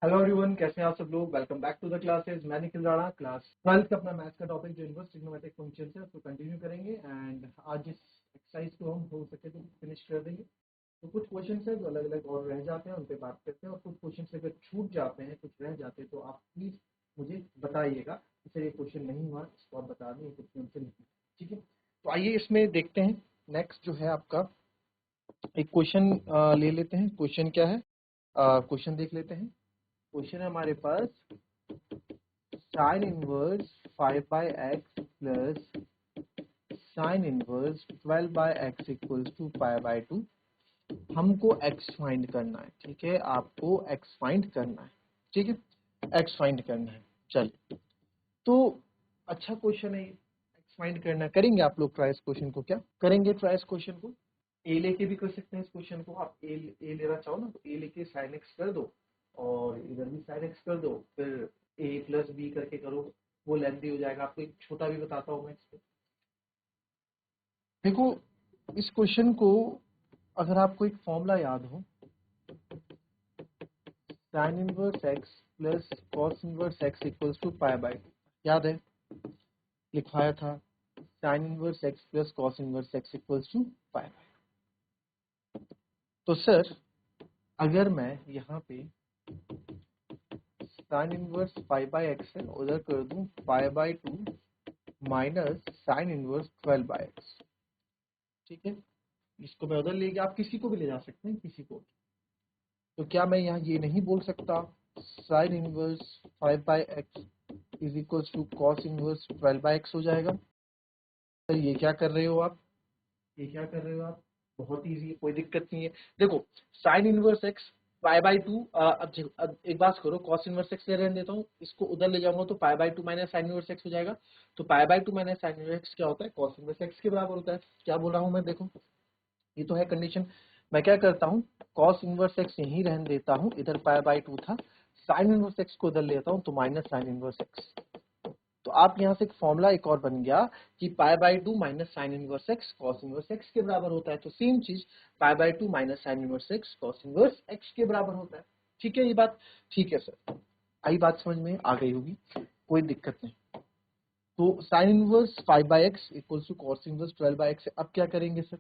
Hello everyone, कैसे हैं आप सब लोग। Welcome back to the classes. मैं निखिल राणा, क्लास 12 का अपना मैथ्स का टॉपिक जो इनवर्स ट्रिग्नोमेट्रिक फंक्शन है उसको कंटिन्यू करेंगे। एंड आज इस एक्सरसाइज को हम हो सके तो फिनिश कर देंगे। तो कुछ क्वेश्चन है जो अलग अलग और रह जाते हैं, उन पे बात करते हैं। और कुछ क्वेश्चन अगर छूट जाते हैं, कुछ रह जाते हैं, तो आप प्लीज मुझे बताइएगा कि सर ये क्वेश्चन नहीं हुआ, इसको आप बता दें, ये क्वेश्चन से नहीं। ठीक है, तो आइए इसमें देखते हैं। नेक्स्ट जो है आपका एक क्वेश्चन ले लेते हैं। क्वेश्चन क्या है, क्वेश्चन देख लेते हैं। क्वेश्चन है हमारे पास sin inverse 5 by x plus sine inverse 12 by x equals to pi by 2। हमको x फाइंड करना है। ठीक है, आपको x फाइंड करना है। ठीक है, x फाइंड करना है। चलिए, तो अच्छा क्वेश्चन है, x फाइंड करना है। करेंगे आप लोग ट्राई इस क्वेश्चन को? क्या करेंगे ट्राई इस क्वेश्चन को? a लेके भी कर सकते हैं इस क्वेश्चन को। आप a लेना चाहो ना तो a लेके sin x कर दो और इधर भी sin x कर दो, फिर a प्लस बी करके करो, वो लेंथी हो जाएगा। आपको एक छोटा भी बताता हूँ मैं इस पे। देखो, इस क्वेश्चन को अगर आपको एक फॉर्मूला याद हो, sin inverse x plus cos inverse x equals to pi by 2, याद है? लिखवाया था sin inverse x plus cos inverse x equals to pi by. तो सर अगर मैं यहाँ पे sine inverse pi by x है, उधर कर दूं pi by 2 minus sine inverse 12 by x. ठीक है, इसको मैं उधर ले गया, आप किसी को भी ले जा सकते हैं, किसी को। तो क्या मैं यहाँ ये नहीं बोल सकता sine inverse 5 by x is equal to cos inverse 12 by x हो जाएगा? सर ये क्या कर रहे हो आप, ये क्या कर रहे हो आप? बहुत इजी है, कोई दिक्कत नहीं है। देखो, sine inverse x pi by 2, अब एक बात करो, कॉस इनवर्स एक्स ले रहने देता हूँ, इसको उधर ले जाऊंगा तो पाई by 2 minus sine inverse x हो जाएगा। तो पाई by 2 minus sine inverse x क्या होता है? कॉस इनवर्स एक्स के बराबर होता है। क्या बोल रहा हूँ मैं? देखो, ये तो है कंडीशन। मैं क्या करता हूँ, कॉस इनवर्स एक्स यहीं रहने देता हूँ, इधर पाई बाई 2 था, साइन इनवर्स एक्स को उधर लेता हूँ तो माइनस साइन इनवर्स एक्स। तो आप यहाँ से एक फॉर्मूला एक और बन गया कि पाई by 2 minus sine inverse x cos inverse x के बराबर होता है। तो सेम चीज पाई by 2 minus sine inverse x cos inverse x के बराबर होता है। ठीक है, ये बात ठीक है सर, आई बात समझ में आ गई होगी, कोई दिक्कत नहीं। तो sine inverse 5 by x equals to cos inverse 12 by x. अब क्या करेंगे सर?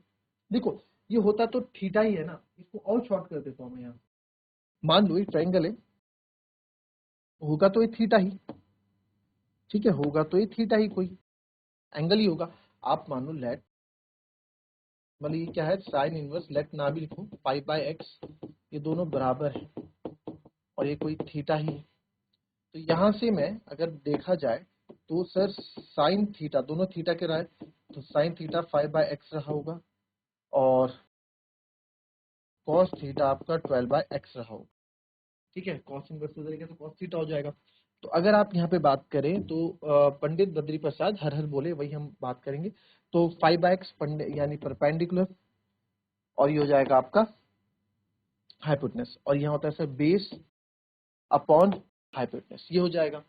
देखो, ये होता तो थीटा ही है ना, इसको और शॉर्ट कर देता हूँ मैं यहाँ। मान लो ये ट्रायंगल है, होगा तो ये थीटा ही। ठीक है, होगा तो ये थीटा ही, कोई एंगल ही होगा। आप मान लो लेट, मतलब ये क्या है, साइन इनवर्स, लेट ना भी लिखो, पाई बाई एक्स, ये दोनों बराबर है और ये कोई थीटा ही है। तो यहाँ से मैं अगर देखा जाए तो सर साइन थीटा, दोनों थीटा के रहा, तो साइन थीटा 5 बाई एक्स रहा होगा और कॉस थीटा आपका 12 बाई एक्स रहा होगा। ठीक है, कॉस इनवर्स हो जाएगा तो कॉस थीटा हो जाएगा। तो अगर आप यहाँ पे बात करें तो पंडित बद्री प्रसाद हर हर बोले, वही हम बात करेंगे। तो 5 बाई एक्स यानी परपेंडिकुलर, और ये हो जाएगा आपका हाइपोटेनस, और यहाँ होता है सर बेस अपॉन हाइपोटेनस, ये हो जाएगा।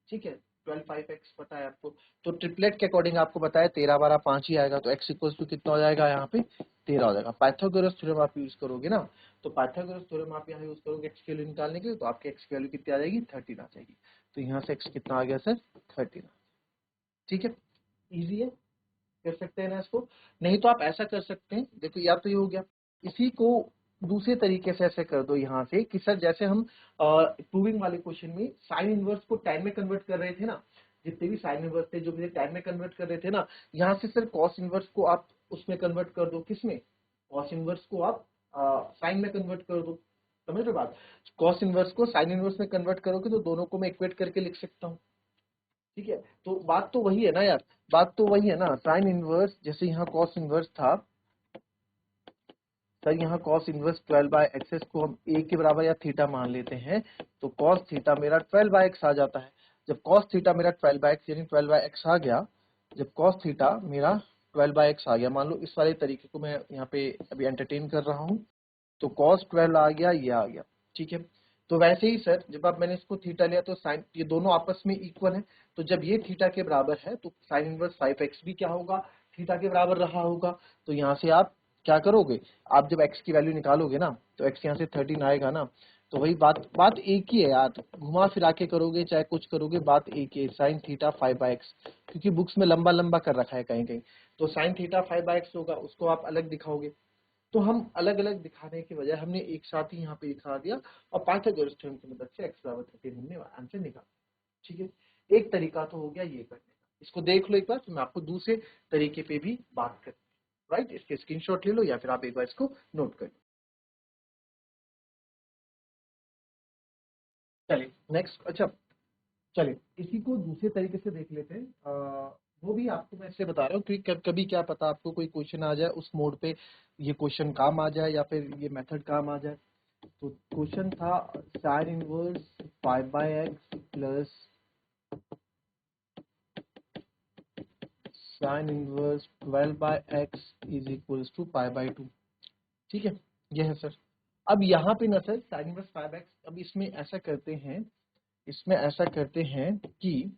ठीक है, 12 5x पता है आपको। तो ट्रिपलेट के अकॉर्डिंग आपको बताया 13 12 5 ही आएगा, तो x इक्वल्स टू कितना हो जाएगा? यहाँ पे 13 हो जाएगा। पाइथागोरस थ्योरम आप यूज करोगे ना, तो पाइथागोरस थ्योरम आप यहाँ यूज करोगे x की वैल्यू निकालने के लिए, तो आपके x की वैल्यू कितनी आ जाएगी? 13 आ जाएगी। तो यहाँ से x कितना आ गया सर? 13। ठीक है, इजी है, कर सकते हैं ना इसको। नहीं तो आप ऐसा कर सकते हैं, देखो या तो ये हो गया, इसी को दूसरे तरीके से ऐसे कर दो यहाँ से कि सर जैसे हम प्रूविंग वाले क्वेश्चन में साइन इनवर्स को टाइम में कन्वर्ट कर रहे थे ना, जितने भी साइन इनवर्स थे जो मुझे टाइम में कन्वर्ट कर रहे थे ना, यहाँ से सर कॉस इनवर्स को आप उसमें कन्वर्ट कर दो। किसमें? कॉस इनवर्स को आप साइन में कन्वर्ट कर दो। समझ रहे बात? कॉस इनवर्स को साइन इनवर्स में कन्वर्ट करोगे तो दोनों को मैं इक्वेट करके लिख सकता हूँ। ठीक है, तो बात तो वही है ना यार, बात तो वही है ना। साइन इनवर्स, जैसे यहाँ कॉस इनवर्स था सर, यहाँ कॉस इनवर्स 12 बाय एक्स को हम ए के बराबर या थीटा मान लेते हैं, तो कॉस थीटा मेरा 12 बाय एक्स आ जाता है। जब कॉस थीटा मेरा 12 बाय एक्स यानी 12 बाय एक्स आ गया, जब कॉस थीटा मेरा 12 बाय एक्स आ गया, मान लो इस वाले तरीके को मैं यहाँ पे अभी एंटरटेन कर रहा हूँ, तो कॉस 12 आ गया, ये आ गया। ठीक है, तो वैसे ही सर जब आप मैंने इसको थीटा लिया तो साइन, ये दोनों आपस में इक्वल है, तो जब ये थीटा के बराबर है तो साइन इनवर्स 5x भी क्या होगा? थीटा के बराबर रहा होगा। तो यहाँ से आप क्या करोगे, आप जब x की वैल्यू निकालोगे ना तो x यहाँ से 13 आएगा ना, तो वही बात एक ही है यार, घुमा फिरा के करोगे चाहे कुछ करोगे, बात एक ही है, साइन थीटा 5/x, क्योंकि बुक्स में लंबा लंबा कर रखा है कहीं कहीं, तो साइन थीटा 5/x होगा, उसको आप अलग दिखाओगे। तो हम अलग अलग दिखाने के बजाय हमने एक साथ ही यहाँ पे दिखा दिया, और पाइथागोरस थ्योरम की मदद से x बराबर 13 हमने आंसर निकाला। ठीक है, एक तरीका तो हो गया ये करने का, इसको देख लो एक बार, तो मैं आपको दूसरे तरीके पे भी बात करती हूँ। राइट, इसके स्क्रीनशॉट ले लो या फिर आप एक बार इसको नोट कर लो। चलिए नेक्स्ट, अच्छा चलिए इसी को दूसरे तरीके से देख लेते हैं। वो भी आपको मैं इससे बता रहा हूँ क्योंकि कभी क्या पता आपको कोई क्वेश्चन आ जाए उस मोड पे, ये क्वेश्चन काम आ जाए या फिर ये मेथड काम आ जाए। तो क्वेश्चन था sine inverse 5/x plus sine inverse 12/x is equals to π/2। ठीक है, ये है सर। अब यहाँ पे ना सर साइन इनवर्स 5x, अब इसमें ऐसा करते हैं, इसमें ऐसा करते हैं कि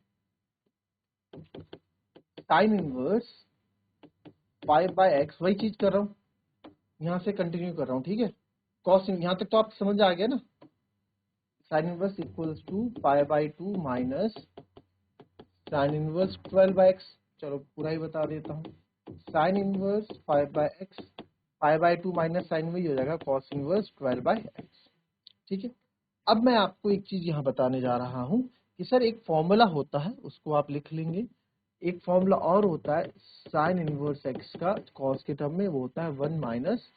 साइन इनवर्स 5/x, वही चीज कर रहा हूँ, यहाँ से कंटिन्यू कर रहा हूँ। ठीक है, कॉस, यहाँ तक तो आप समझ आ गया ना, sine inverse equals to π/2 minus sine inverse 12/x। चलो पूरा ही बता देता हूँ, sign inverse 5/x, π/2 minus sign में हो जाएगा कॉस इनवर्स 12/x। ठीक है, अब मैं आपको एक चीज यहाँ बताने जा रहा हूँ कि सर एक फॉर्मूला होता है, उसको आप लिख लेंगे, एक फॉर्मूला और होता है साइन इनवर्स x का कॉस के टर्म में, वो होता है 1 माइनस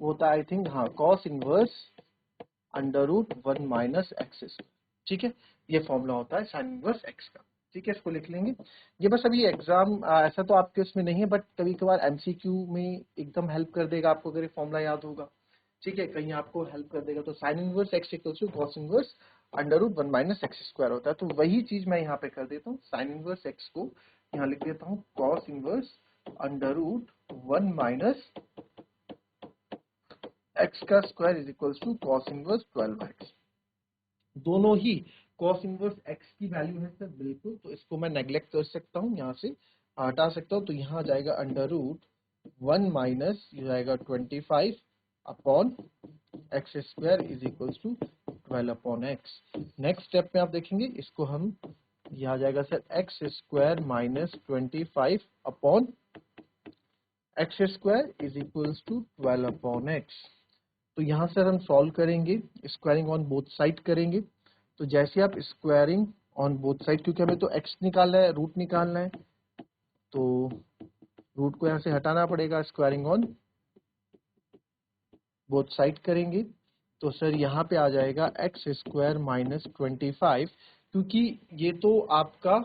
होता है आई थिंक, हाँ, cos inverse under root 1 minus x. ठीक है, ये फॉर्मूला होता है साइन इनवर्स x का। ठीक है, इसको लिख लेंगे। ये बस अभी एग्जाम ऐसा तो आपके उसमें नहीं है, बट कभी कभार एमसीक्यू में एकदम हेल्प कर देगा आपको अगर ये फॉर्मूला याद होगा। ठीक है, कहीं आपको हेल्प कर देगा। तो sine inverse x equals to cos inverse under root 1 minus x square होता है। तो वही चीज मैं यहाँ पे कर देता हूँ, साइन इनवर्स x को यहाँ लिख देता हूँ cos inverse under root 1 minus x का square is equals to cos inverse 12/x। दोनों ही कॉस इनवर्स x की वैल्यू है सर, बिल्कुल, तो इसको मैं नेग्लेक्ट कर सकता हूँ, यहाँ से हटा सकता हूँ, तो यहाँ आ जाएगा अंडर रूट 1 माइनस ये जाएगा 25 upon x square is equals to 12 upon x. Next step में आप देखेंगे इसको हम, ये आ जाएगा sir x square minus 25 upon x square is equals to 12 upon x. तो यहाँ सर हम सॉल्व करेंगे, स्क्वायरिंग ऑन बोथ साइड करेंगे। तो जैसे आप स्क्वायरिंग ऑन बोथ साइड, क्योंकि हमें तो x निकालना है, रूट निकालना है, तो रूट को यहाँ से हटाना पड़ेगा, स्क्वायरिंग ऑन बोथ साइड करेंगे। तो सर यहाँ पे आ जाएगा एक्स स्क्वायर माइनस 25, क्योंकि ये तो आपका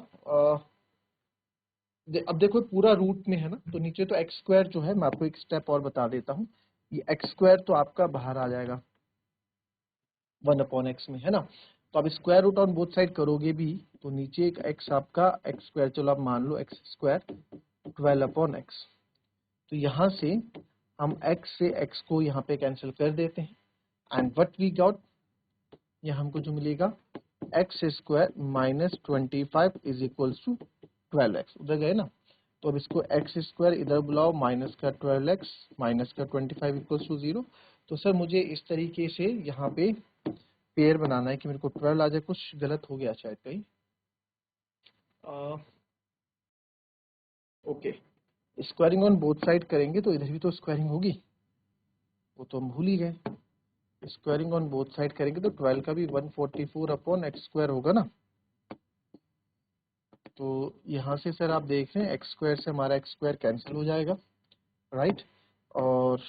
अब देखो पूरा रूट में है ना, तो नीचे तो एक्स स्क्वायर जो है, मैं आपको एक स्टेप और बता देता हूँ, ये एक्स स्क्वायर तो आपका बाहर आ जाएगा 1 अपॉन एक्स में, है ना। तो आप square root on both side करोगे भी, तो नीचे एक एक्स आपका एक्स स्क्वायर, चलो आप मान लो एक्स स्क्वायर 12 अपॉन एक्स। तो यहाँ से हम एक्स से एक्स को यहाँ पे कैंसिल कर देते हैं, एंड व्हाट वी गॉट, यहाँ हमको जो मिलेगा x square minus 25 is equals to 12x, उधर गए ना, तो अब इसको एक्स स्क्वायर इधर बुलाओ, माइनस का 12x माइनस का 25 इक्वल्स टू 0। तो सर मुझे इस तरीके से यहाँ पे पेयर बनाना है कि मेरे को 12 आ जाए, कुछ गलत हो गया शायद कहीं। Okay, squaring on both side करेंगे तो इधर भी तो स्क्वायरिंग होगी, वो तो हम भूल ही गए। स्क्वायरिंग ऑन बोथ साइड करेंगे तो 12 का भी 144 अपॉन एक्स स्क्वायर होगा ना। तो यहाँ से सर आप देख रहे हैं एक्स स्क्वायर से हमारा एक्स स्क्वायर कैंसिल हो जाएगा, राइट, और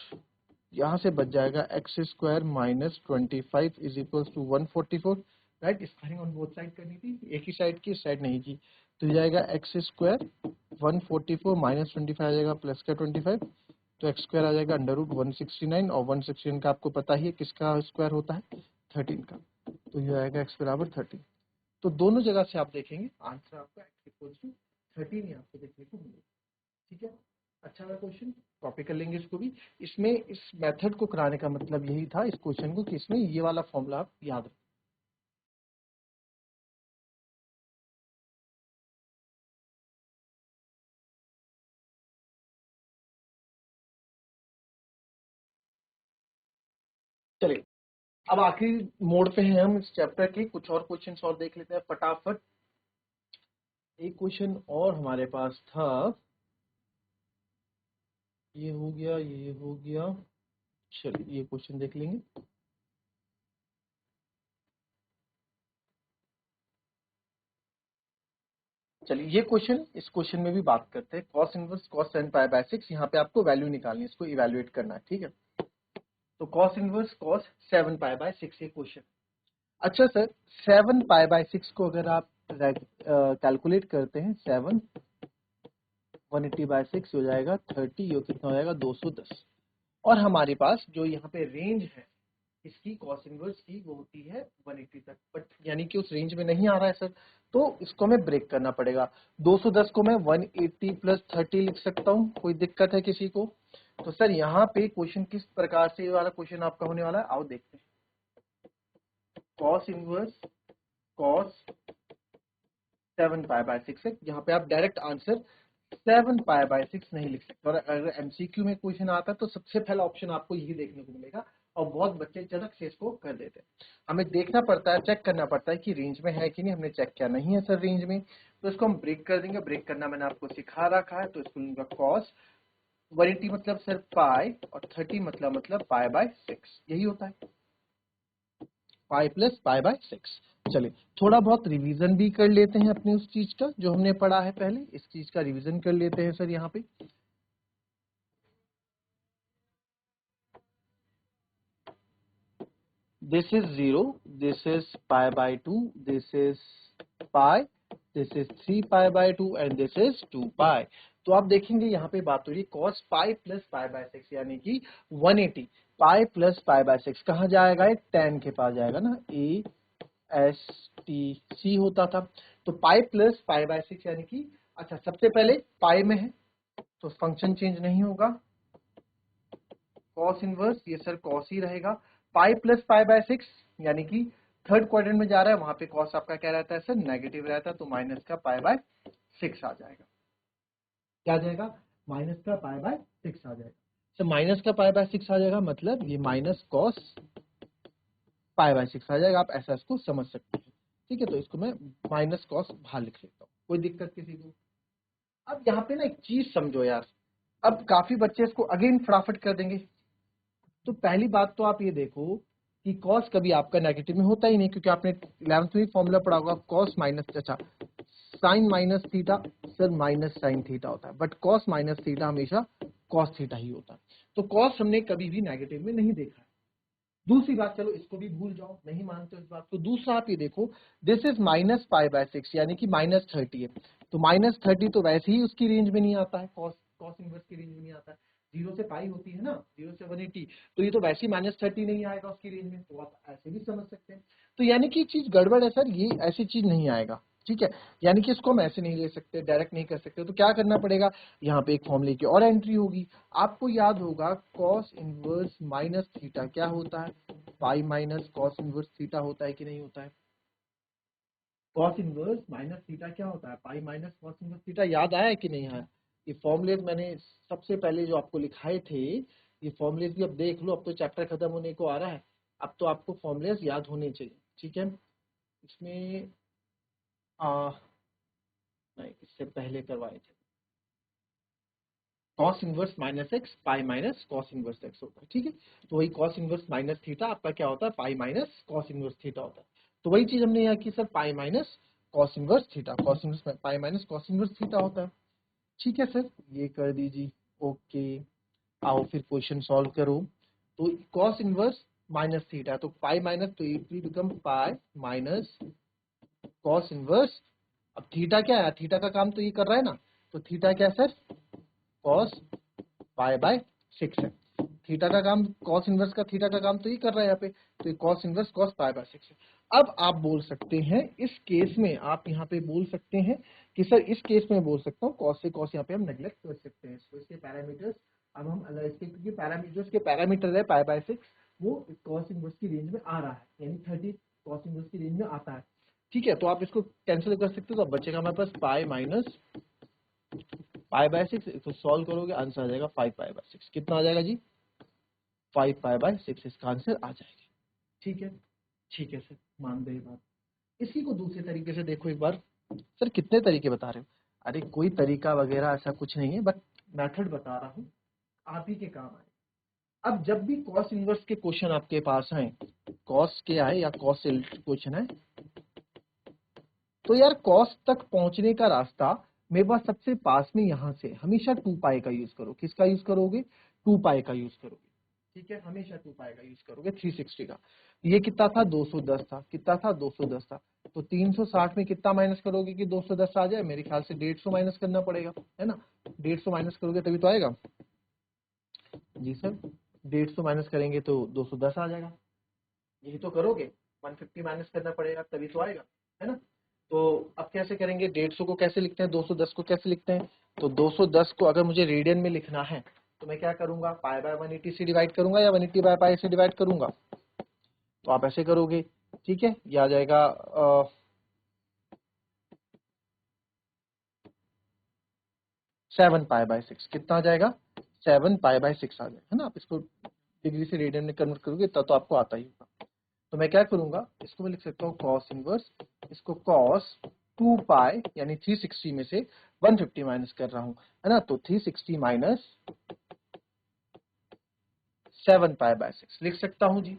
यहाँ से बच जाएगा x square minus 25 is equals to 144, right. Squaring on both side करनी थी, एक ही साइड की, इस साइड नहीं की, तो ये जाएगा एक्स स्क्वायर 144 माइनस 25 आ जाएगा प्लस का 25, तो एक्स स्क्वायर आ जाएगा अंडर रूट 169, और 169 का आपको पता ही है किसका स्क्वायर होता है, 13 का, तो ये आएगा एक्स बराबर 13। तो दोनों जगह से आप देखेंगे आंसर आपका एक्स इक्वल्स टू 13 यहाँ पे देखने को मिलेगा। ठीक है, अच्छा वाला क्वेश्चन, कॉपी कर लेंगे इसको भी। इसमें इस मेथड को कराने का मतलब यही था इस क्वेश्चन को कि इसमें ये वाला फॉर्मूला आप याद रखें। चलिए अब आखिरी मोड पे हैं हम इस चैप्टर के, कुछ और क्वेश्चन और देख लेते हैं फटाफट। एक क्वेश्चन और हमारे पास था, ये हो गया, ये हो गया। चलिए ये क्वेश्चन देख लेंगे। चलिए ये क्वेश्चन, इस क्वेश्चन में भी बात करते हैं cos inverse cos 7 pi by 6। यहाँ पे आपको वैल्यू निकालनी है, इसको इवैल्यूएट करना है, ठीक है। तो cos inverse cos 7 pi by 6 ये क्वेश्चन। अच्छा सर, 7 पाई बाय 6 को अगर आप कैलकुलेट करते हैं, 7 180 बाय 6 हो जाएगा 30, ये कितना हो जाएगा 210। और हमारे पास जो यहाँ पे रेंज है इसकी कॉस इनवर्स की, वो होती है 180 तक, बट यानी कि उस रेंज में नहीं आ रहा है सर, तो इसको हमें ब्रेक करना पड़ेगा। 210 को मैं 180 प्लस 30 लिख सकता हूँ, कोई दिक्कत है किसी को? तो सर यहाँ पे क्वेश्चन किस प्रकार से वाला क्वेश्चन आपका होने वाला है, आओ देखते हैं। Cos inverse cos 7 pi by 6 है, यहाँ पे आप डायरेक्ट आंसर 7 पाई बाय 6 नहीं लिख सकते। और अगर एमसीक्यू में क्वेश्चन आता है तो सबसे पहला ऑप्शन आपको यही देखने को मिलेगा, और बहुत बच्चे झटक से इसको कर देते हैं। हमें देखना पड़ता है, चेक करना पड़ता है कि रेंज में है कि नहीं। हमने चेक किया, नहीं है सर रेंज में, तो इसको हम ब्रेक कर देंगे। ब्रेक करना मैंने आपको सिखा रखा है, तो इसको लूंगा कॉस 180 मतलब सर पाई, और 30 मतलब पाई बाय 6, यही होता है, पाई प्लस पाई बाय 6। चलिए थोड़ा बहुत रिवीजन भी कर लेते हैं अपने उस चीज का जो हमने पढ़ा है पहले, इस चीज का रिवीजन कर लेते हैं सर यहाँ पे। This is 0, this is pi by 2, this is pi, this is 3 pi by 2 and this is 2 pi। तो आप देखेंगे यहाँ पे बात हो रही है cos pi plus pi by 6, यानी कि 180 पाई प्लस पाई बाय 6 कहाँ जाएगा, ये tan के पास जाएगा ना, a s t c होता था। तो पाई प्लस पाई बाय 6 यानी कि, अच्छा सबसे पहले पाई में है तो फंक्शन चेंज नहीं होगा, कॉस इनवर्स ये सर कॉस ही रहेगा। पाई प्लस पाई बाय 6 यानी कि थर्ड क्वाड्रेंट में जा रहा है, वहां पे कॉस आपका क्या रहता है सर, नेगेटिव रहता है, तो माइनस का पाई बाय 6 आ जाएगा। क्या आ जाएगा, माइनस का पाई बाय 6 आ जाएगा। तो माइनस का पाई बाय 6 आ जाएगा, मतलब ये माइनस कॉस पाई बाय 6 आ जाएगा। आप ऐसा इसको समझ सकते हैं, ठीक है। तो इसको मैं माइनस कॉस बाहर लिख लेता हूँ, कोई दिक्कत किसी को? अब यहाँ पे ना एक चीज समझो यार, अब काफी बच्चे इसको अगेन फटाफट कर देंगे। तो पहली बात तो आप ये देखो कि कॉस कभी आपका नेगेटिव में होता ही नहीं, क्योंकि आपने 11th में फॉर्मूला पढ़ा होगा, कॉस माइनस, अच्छा sine minus theta sir minus sine theta होता है, बट कॉस माइनस थीटा हमेशा कॉस थीटा ही होता है। तो कॉस हमने कभी भी नेगेटिव में नहीं देखा है। दूसरी बात, चलो इसको भी भूल जाओ, नहीं मानते हो इस बात को। दूसरा आप ये देखो, this is minus pi by 6 यानी कि -30 है, तो -30 तो वैसे ही उसकी रेंज में नहीं आता है, कॉस कॉस इनवर्स की रेंज में नहीं आता है। 0 से पाई होती है ना, 0 से 180, तो ये तो वैसे ही -30 नहीं आएगा उसकी रेंज में, तो आप ऐसे भी समझ सकते हैं। तो यानी कि चीज गड़बड़ है सर, ये ऐसी चीज नहीं आएगा, ठीक है। यानी कि इसको हम ऐसे नहीं ले सकते, डायरेक्ट नहीं कर सकते, तो क्या करना पड़ेगा, यहाँ पे एक फॉर्मूले की और एंट्री होगी। आपको याद होगा कॉस इनवर्स माइनस थीटा क्या होता है, pi minus cos inverse theta होता है कि नहीं होता है। कॉस इनवर्स माइनस थीटा क्या होता है, pi minus cos inverse theta. याद आया कि नहीं आया? ये फॉर्मूलेज मैंने सबसे पहले जो आपको लिखाए थे, ये फॉर्मूलेज भी अब देख लो, अब तो चैप्टर खत्म होने को आ रहा है, अब तो आपको फॉर्मूलेज याद होने चाहिए, ठीक है। इसमें आ, नहीं, इससे पहले करवाए थे, cos inverse minus x pi minus cos inverse x होता है, ठीक है। तो वही कॉस इनवर्स माइनस थीटा आपका क्या होता है, pi minus cos inverse theta होता है। तो वही चीज हमने यहाँ की sir, pi minus cos inverse theta, cos inverse pi minus cos inverse theta होता है, ठीक है सर, ये कर दीजिए। ओके, आओ फिर क्वेश्चन सॉल्व करो। तो कॉस इनवर्स माइनस थीटा, तो पाई माइनस, तो it will become pi minus cos inverse. अब थीटा क्या है, थीटा का काम तो ये कर रहा है ना, तो थीटा क्या है सर, कॉस पाई बाय 6 है। थीटा का काम, कॉस इनवर्स का थीटा का काम तो ये कर रहा है यहाँ पे, तो ये cos inverse cos pi by 6 है। अब आप बोल सकते हैं इस केस में, आप यहाँ पे बोल सकते हैं कि सर इस केस में बोल सकता हूँ कॉस से कॉस यहाँ पे हम नेग्लेक्ट कर सकते हैं इसको, इसके पैरामीटर्स अब हम अलग, इसके क्योंकि पैरामीटर्स के पैरामीटर है पाई बाय 6, वो कॉस इनवर्स की रेंज में आ रहा है, यानी 30 कॉस इनवर्स की रेंज में आता है, ठीक है। तो आप इसको कैंसिल कर सकते हो, तो अब बचेगा हमारे पास पाई माइनस पाई बाय 6, इसको सॉल्व करोगे आंसर आ जाएगा 5 पाई बाय 6, कितना आ जाएगा जी, 5π/6 इसका आंसर आ जाएगा। ठीक है, ठीक है सर, मान गए बात। इसी को दूसरे तरीके से देखो एक बार। सर कितने तरीके बता रहे हो? अरे कोई तरीका वगैरह ऐसा कुछ नहीं है, बट मेथड बता रहा हूँ, आप ही के काम आए। अब जब भी कॉस इनवर्स के क्वेश्चन आपके पास आए, कॉस के आए या कॉस से रिलेटेड क्वेश्चन आए, तो यार कॉस तक पहुंचने का रास्ता मेरे पास सबसे पास में यहां से हमेशा 2π का यूज करो। किसका यूज करोगे? 2π का यूज करोगे। ठीक है, हमेशा 2π का यूज करोगे 360 का। ये कितना था? 210 था। कितना था? 210 था। तो 360 में कितना माइनस करोगे कि 210 आ जाए? मेरे ख्याल से 150 माइनस करना पड़ेगा, है ना? 150 माइनस करोगे तभी तो आएगा। जी सर, 150 माइनस करेंगे तो 210 आ जाएगा। यही तो करोगे, 150 माइनस करना पड़ेगा तभी तो आएगा, है ना? तो अब कैसे करेंगे? 150 को कैसे लिखते हैं, 210 को कैसे लिखते हैं? तो 210 को अगर मुझे रेडियन में लिखना है तो मैं क्या करूंगा? π/180 से डिवाइड करूंगा या 180/π से डिवाइड करूंगा? तो आप ऐसे करोगे। ठीक है, ये आ जाएगा 7π/6। कितना आ जाएगा? 7π/6 आ जाएगा, है ना? आप इसको डिग्री से रेडियन में कन्वर्ट करोगे तब तो आपको आता ही होगा। तो मैं क्या करूंगा, इसको मैं लिख सकता हूँ कॉस इनवर्स, इसको कॉस 2π यानी 360 में से 150 माइनस कर रहा हूं, है ना? तो 360 माइनस 7π/6 लिख सकता हूं जी।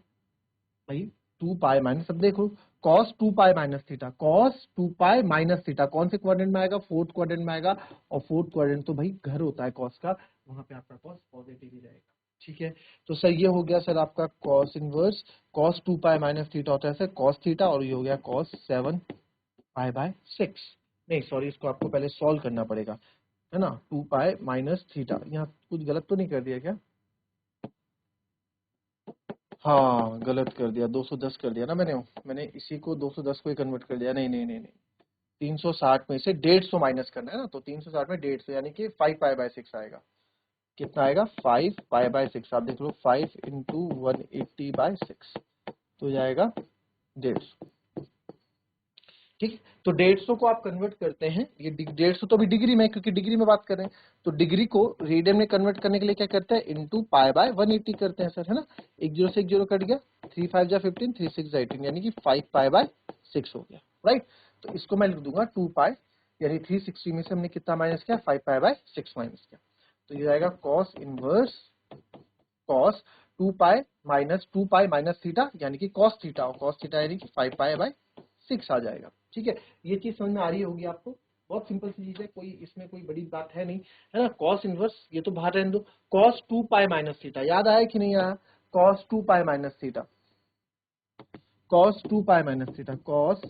भाई 2π माइनस, अब देखो cos 2π minus theta, cos 2π minus theta कौन से क्वाड्रेंट में आएगा? फोर्थ क्वाड्रेंट में आएगा। और फोर्थ क्वाड्रेंट तो भाई घर होता है cos का, वहां पे आपका cos पॉजिटिव ही रहेगा। ठीक है, तो सर ये हो गया सर आपका cos inverse, cos 2π minus theta होता है सर cos थीटा, और ये हो गया cos 7π/6। नहीं सॉरी, इसको आपको पहले सॉल्व करना पड़ेगा, है ना? 2π माइनस थीटा, यहाँ कुछ गलत तो नहीं कर दिया क्या? हाँ गलत कर दिया, 210 कर दिया ना मैंने इसी को 210 को ही कन्वर्ट कर दिया। नहीं नहीं नहीं नहीं, 360 में से 150 माइनस करना है ना, तो 360 में 150 यानी कि 5π/6 आएगा। कितना आएगा? 5π/6। आप देख लो 5 इंटू 180/6 तो जाएगा 150। ठीक है, तो 150 को आप कन्वर्ट करते हैं, ये 150 तो अभी डिग्री में, क्योंकि डिग्री में बात कर रहे हैं, तो डिग्री को रेडियन में कन्वर्ट करने के लिए क्या करते हैं? इंटू π/180 करते हैं सर, है ना? एक जीरो से एक जीरो कट गया, 3 5 जा 15, 3 6 जा 18, यानी कि 5π/6 हो गया, राइट? तो इसको मैं लिख दूंगा 2π, यानी 360 में से हमने कितना माइनस किया? 5π/6 माइनस किया। तो ये आएगा cos inverse cos 2π minus 2π minus theta यानी कि कॉस थीटा, और कॉस थीटा यानी कि 5π/6 आ जाएगा। ठीक है, ये चीज समझ में आ रही होगी आपको। बहुत सिंपल सी चीज है, कोई इसमें कोई बड़ी बात है नहीं, है ना? कॉस इनवर्स ये तो बाहर रहने दो, कॉस 2π माइनस थीटा याद आया कि नहीं आया? Cos 2π minus theta, cos 2π minus theta, cos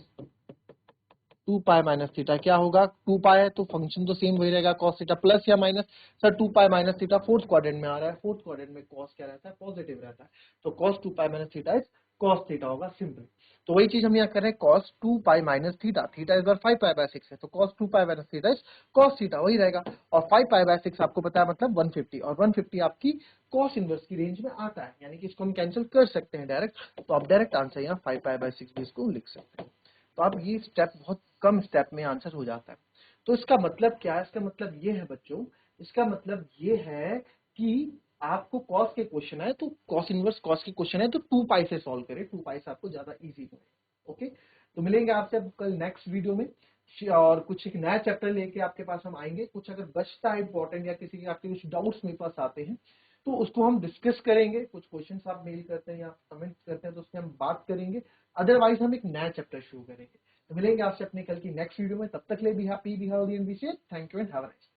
2π minus theta क्या होगा? 2π है तो फंक्शन तो सेम वही रहेगा, cos थीटा प्लस या minus. Sir 2π minus theta fourth quadrant में आ रहा है, फोर्थ क्वाड्रेंट में cos क्या रहता है? पॉजिटिव रहता है, तो cos 2π minus theta is cos theta होगा, सिंपल। तो वही चीज हम यहाँ कर रहे हैं, cos 2π माइनस थीटा, थीटा इस बार 5π/6 है, तो cos 2π minus theta is cos theta, वही रहेगा। और 5π/6 आपको पता है मतलब 150, और 150 आपकी cos इनवर्स की रेंज में आता है, यानी कि इसको हम कैंसिल कर सकते हैं डायरेक्ट। तो आप डायरेक्ट आंसर यहाँ 5π/6 भी इसको लिख सकते हैं। तो अब ये स्टेप बहुत कम स्टेप में आंसर हो जाता है। तो इसका मतलब क्या है? इसका मतलब ये है बच्चों, इसका मतलब ये है कि आपको कॉस के क्वेश्चन है तो कॉस इनवर्स कॉस के क्वेश्चन है तो 2π से सॉल्व करें, 2π से आपको ज्यादा इजी हो। ओके, तो मिलेंगे आपसे अब कल नेक्स्ट वीडियो में, और कुछ एक नया चैप्टर लेके आपके पास हम आएंगे। कुछ अगर बचता है इंपॉर्टेंट या किसी के आपके कुछ डाउट्स मेरे पास आते हैं तो उसको हम डिस्कस करेंगे। कुछ क्वेश्चंस आप मेल करते हैं या कमेंट करते हैं तो उसमें हम बात करेंगे, अदरवाइज हम एक नया चैप्टर शुरू करेंगे। तो मिलेंगे आपसे अपने कल की नेक्स्ट वीडियो में, तब तक ले be happy, be healthy and be safe. Thank you and have a nice day.